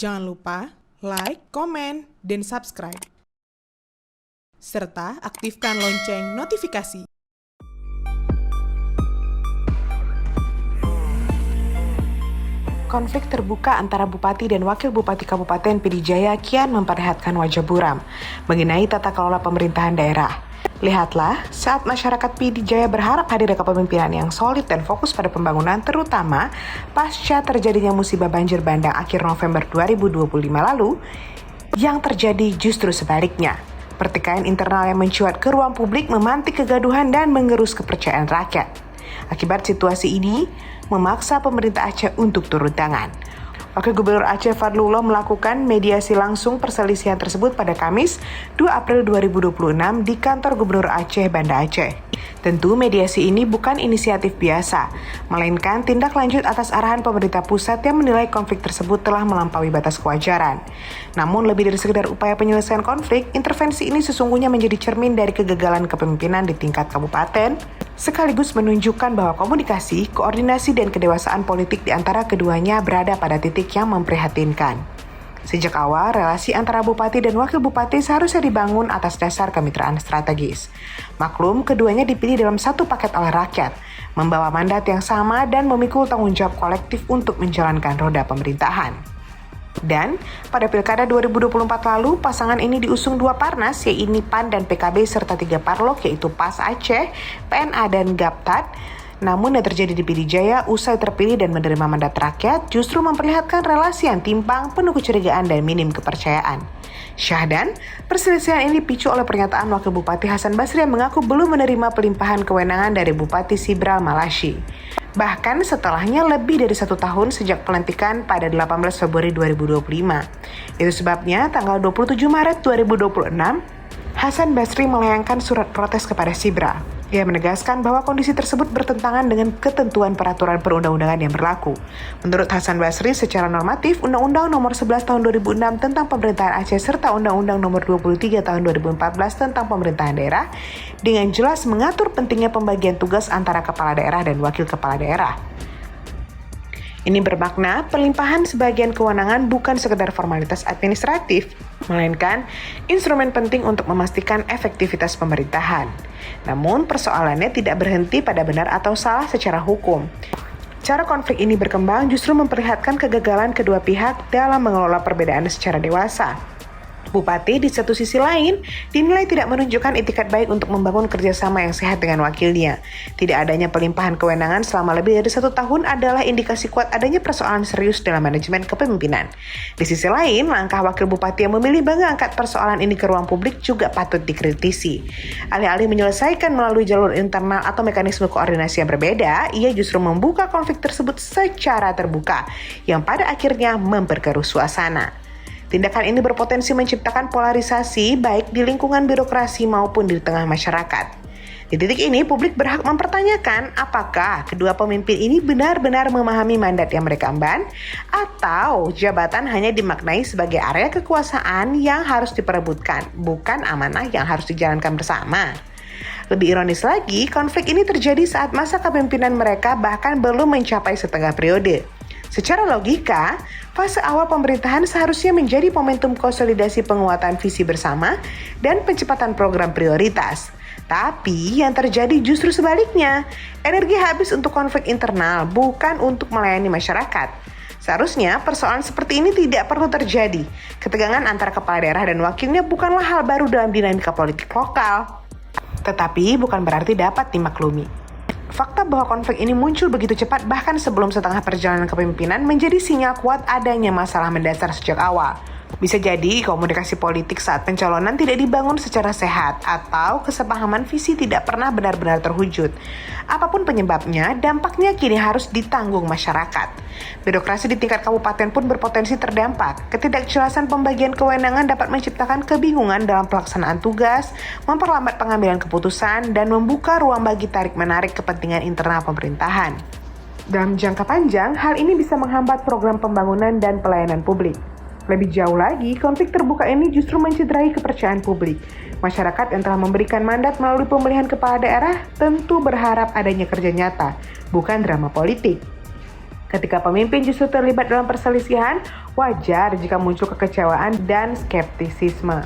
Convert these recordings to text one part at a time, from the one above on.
Jangan lupa like, komen, dan subscribe. Serta aktifkan lonceng notifikasi. Konflik terbuka antara Bupati dan Wakil Bupati Kabupaten PD Jaya kian memperlihatkan wajah buram mengenai tata kelola pemerintahan daerah. Lihatlah, saat masyarakat PD Jaya berharap hadirnya kepemimpinan yang solid dan fokus pada pembangunan, terutama pasca terjadinya musibah banjir bandang akhir November 2025 lalu, yang terjadi justru sebaliknya. Pertikaian internal yang mencuat ke ruang publik memantik kegaduhan dan mengerus kepercayaan rakyat. Akibat situasi ini, memaksa pemerintah Aceh untuk turun tangan. Wakil Gubernur Aceh Fadlullah melakukan mediasi langsung perselisihan tersebut pada Kamis 2 April 2026 di kantor Gubernur Aceh Banda Aceh. Tentu mediasi ini bukan inisiatif biasa, melainkan tindak lanjut atas arahan pemerintah pusat yang menilai konflik tersebut telah melampaui batas kewajaran. Namun lebih dari sekedar upaya penyelesaian konflik, intervensi ini sesungguhnya menjadi cermin dari kegagalan kepemimpinan di tingkat kabupaten, sekaligus menunjukkan bahwa komunikasi, koordinasi, dan kedewasaan politik di antara keduanya berada pada titik yang memprihatinkan. Sejak awal, relasi antara bupati dan wakil bupati seharusnya dibangun atas dasar kemitraan strategis. Maklum, keduanya dipilih dalam satu paket oleh rakyat, membawa mandat yang sama dan memikul tanggung jawab kolektif untuk menjalankan roda pemerintahan. Dan pada Pilkada 2024 lalu, pasangan ini diusung dua parnas, yaitu PAN dan PKB, serta tiga parlok, yaitu PAS Aceh, PNA, dan Gaptat. Namun yang terjadi di PD Jaya usai terpilih dan menerima mandat rakyat justru memperlihatkan relasi yang timpang, penuh kecurigaan, dan minim kepercayaan. Syahdan, perselisihan ini dipicu oleh pernyataan Wakil Bupati Hasan Basri yang mengaku belum menerima pelimpahan kewenangan dari Bupati Sibral Malaysia. Bahkan setelahnya lebih dari 1 tahun sejak pelantikan pada 18 Februari 2025. Itu sebabnya tanggal 27 Maret 2026, Hasan Basri melayangkan surat protes kepada Sibral. Ia menegaskan bahwa kondisi tersebut bertentangan dengan ketentuan peraturan perundang-undangan yang berlaku. Menurut Hasan Basri, secara normatif, Undang-Undang Nomor 11 Tahun 2006 tentang Pemerintahan Aceh serta Undang-Undang Nomor 23 Tahun 2014 tentang Pemerintahan Daerah dengan jelas mengatur pentingnya pembagian tugas antara kepala daerah dan wakil kepala daerah. Ini bermakna pelimpahan sebagian kewenangan bukan sekedar formalitas administratif, melainkan instrumen penting untuk memastikan efektivitas pemerintahan. Namun persoalannya tidak berhenti pada benar atau salah secara hukum. Cara konflik ini berkembang justru memperlihatkan kegagalan kedua pihak dalam mengelola perbedaan secara dewasa. Bupati di satu sisi lain dinilai tidak menunjukkan itikat baik untuk membangun kerjasama yang sehat dengan wakilnya. Tidak adanya pelimpahan kewenangan selama lebih dari 1 tahun adalah indikasi kuat adanya persoalan serius dalam manajemen kepemimpinan. Di sisi lain, langkah wakil bupati yang memilih mengangkat persoalan ini ke ruang publik juga patut dikritisi. Alih-alih menyelesaikan melalui jalur internal atau mekanisme koordinasi yang berbeda, ia justru membuka konflik tersebut secara terbuka, yang pada akhirnya memperkeruh suasana. Tindakan ini berpotensi menciptakan polarisasi baik di lingkungan birokrasi maupun di tengah masyarakat. Di titik ini, publik berhak mempertanyakan apakah kedua pemimpin ini benar-benar memahami mandat yang mereka emban atau jabatan hanya dimaknai sebagai area kekuasaan yang harus diperebutkan, bukan amanah yang harus dijalankan bersama. Lebih ironis lagi, konflik ini terjadi saat masa kepemimpinan mereka bahkan belum mencapai setengah periode. Secara logika, fase awal pemerintahan seharusnya menjadi momentum konsolidasi penguatan visi bersama dan percepatan program prioritas. Tapi yang terjadi justru sebaliknya, energi habis untuk konflik internal, bukan untuk melayani masyarakat. Seharusnya persoalan seperti ini tidak perlu terjadi. Ketegangan antara kepala daerah dan wakilnya bukanlah hal baru dalam dinamika politik lokal, tetapi bukan berarti dapat dimaklumi. Fakta bahwa konflik ini muncul begitu cepat bahkan sebelum setengah perjalanan kepemimpinan menjadi sinyal kuat adanya masalah mendasar sejak awal. Bisa jadi komunikasi politik saat pencalonan tidak dibangun secara sehat atau kesepahaman visi tidak pernah benar-benar terwujud. Apapun penyebabnya, dampaknya kini harus ditanggung masyarakat. Birokrasi di tingkat kabupaten pun berpotensi terdampak. Ketidakjelasan pembagian kewenangan dapat menciptakan kebingungan dalam pelaksanaan tugas, memperlambat pengambilan keputusan, dan membuka ruang bagi tarik-menarik kepentingan internal pemerintahan. Dalam jangka panjang, hal ini bisa menghambat program pembangunan dan pelayanan publik. Lebih jauh lagi, konflik terbuka ini justru mencederai kepercayaan publik. Masyarakat yang telah memberikan mandat melalui pemilihan kepala daerah tentu berharap adanya kerja nyata, bukan drama politik. Ketika pemimpin justru terlibat dalam perselisihan, wajar jika muncul kekecewaan dan skeptisisme.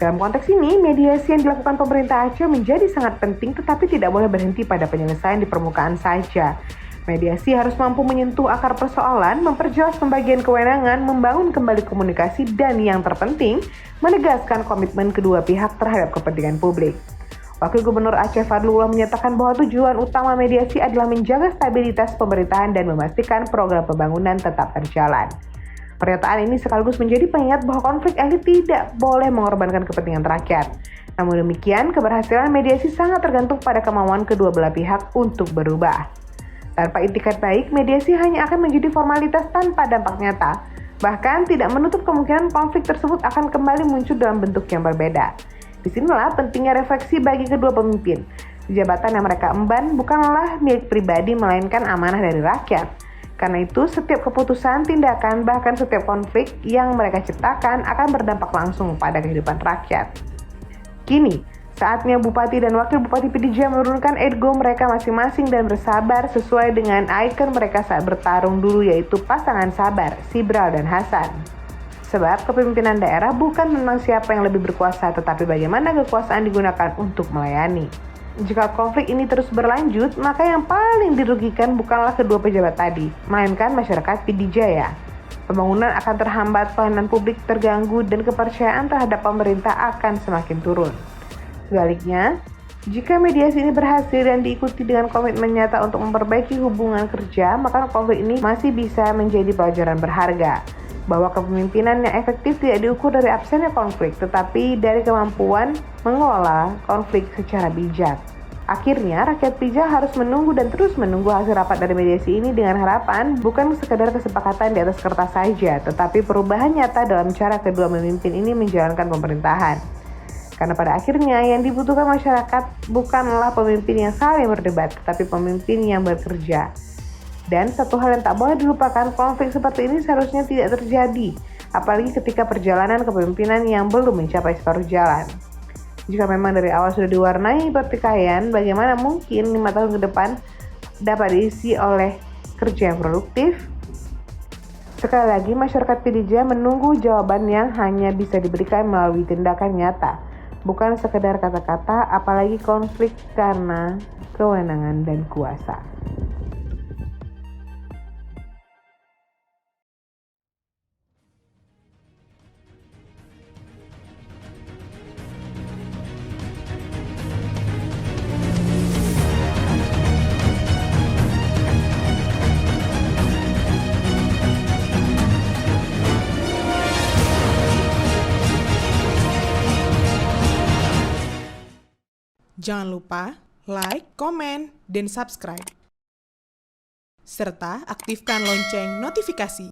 Dalam konteks ini, mediasi yang dilakukan pemerintah Aceh menjadi sangat penting tetapi tidak boleh berhenti pada penyelesaian di permukaan saja. Mediasi harus mampu menyentuh akar persoalan, memperjelas pembagian kewenangan, membangun kembali komunikasi, dan yang terpenting, menegaskan komitmen kedua pihak terhadap kepentingan publik. Wakil Gubernur Aceh Fadlullah menyatakan bahwa tujuan utama mediasi adalah menjaga stabilitas pemerintahan dan memastikan program pembangunan tetap berjalan. Pernyataan ini sekaligus menjadi pengingat bahwa konflik elit tidak boleh mengorbankan kepentingan rakyat. Namun demikian, keberhasilan mediasi sangat tergantung pada kemauan kedua belah pihak untuk berubah. Tanpa itikat baik, mediasi hanya akan menjadi formalitas tanpa dampak nyata. Bahkan tidak menutup kemungkinan konflik tersebut akan kembali muncul dalam bentuk yang berbeda. Disinilah pentingnya refleksi bagi kedua pemimpin. Jabatan yang mereka emban bukanlah milik pribadi melainkan amanah dari rakyat. Karena itu, setiap keputusan, tindakan, bahkan setiap konflik yang mereka ciptakan akan berdampak langsung pada kehidupan rakyat. Kini, saatnya Bupati dan Wakil Bupati PDJ menurunkan ego mereka masing-masing dan bersabar sesuai dengan ikon mereka saat bertarung dulu, yaitu pasangan sabar, Sibral dan Hasan. Sebab kepemimpinan daerah bukan tentang siapa yang lebih berkuasa, tetapi bagaimana kekuasaan digunakan untuk melayani. Jika konflik ini terus berlanjut, maka yang paling dirugikan bukanlah kedua pejabat tadi, melainkan masyarakat Pidijaya. Pembangunan akan terhambat, pelayanan publik terganggu, dan kepercayaan terhadap pemerintah akan semakin turun. Sebaliknya, jika mediasi ini berhasil dan diikuti dengan komitmen nyata untuk memperbaiki hubungan kerja, maka konflik ini masih bisa menjadi pelajaran berharga. Bahwa kepemimpinan yang efektif tidak diukur dari absennya konflik, tetapi dari kemampuan mengelola konflik secara bijak. Akhirnya, rakyat pijak harus menunggu dan terus menunggu hasil rapat dari mediasi ini dengan harapan bukan sekadar kesepakatan di atas kertas saja, tetapi perubahan nyata dalam cara kedua pemimpin ini menjalankan pemerintahan. Karena pada akhirnya yang dibutuhkan masyarakat bukanlah pemimpin yang saling berdebat, tetapi pemimpin yang bekerja. Dan satu hal yang tak boleh dilupakan, konflik seperti ini seharusnya tidak terjadi, apalagi ketika perjalanan kepemimpinan yang belum mencapai separuh jalan. Jika memang dari awal sudah diwarnai pertikaian, bagaimana mungkin 5 tahun ke depan dapat diisi oleh kerja yang produktif? Sekali lagi, masyarakat PDJ menunggu jawaban yang hanya bisa diberikan melalui tindakan nyata, bukan sekedar kata-kata, apalagi konflik karena kewenangan dan kuasa. Jangan lupa like, komen, dan subscribe. Serta aktifkan lonceng notifikasi.